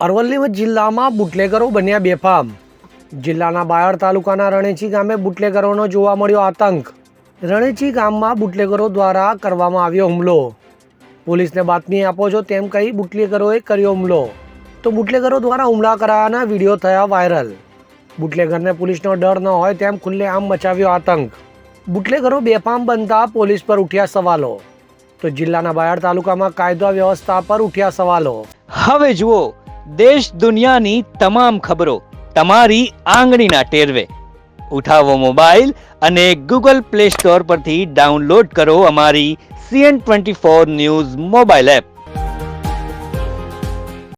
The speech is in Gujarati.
અરવલ્લી જિલ્લામાં બુટલેગરો બન્યા બેફામ. જિલ્લાના બાયડ તાલુકાના રણેચી ગામે બુટલેગરોનો જોવા મળ્યો આતંક. રણેચી ગામમાં બુટલેગરો દ્વારા કરવામાં આવ્યો હુમલો. પોલીસને બાતમી આપો છો તેમ કહી બુટલેગરોએ કર્યો હુમલો. તો બુટલેગરો દ્વારા હુમલા કરાયાના વિડીયો થયા વાયરલ. બુટલેગરને પોલીસનો ડર ન હોય તેમ ખુલ્લેઆમ મચાવ્યો આતંક. બુટલેગરો બેફામ બનતા પોલીસ પર ઉઠ્યા સવાલો. તો જિલ્લાના બાયડ તાલુકામાં કાયદો વ્યવસ્થા પર ઉઠ્યા સવાલો. હવે જુઓ દેશ દુનિયાની તમામ ખબરો તમારી આંગળીના ટેરવે. ઉઠાવો મોબાઈલ અને ગૂગલ પ્લે સ્ટોર પરથી ડાઉનલોડ કરો અમારી CN24 ન્યૂઝ મોબાઈલ એપ.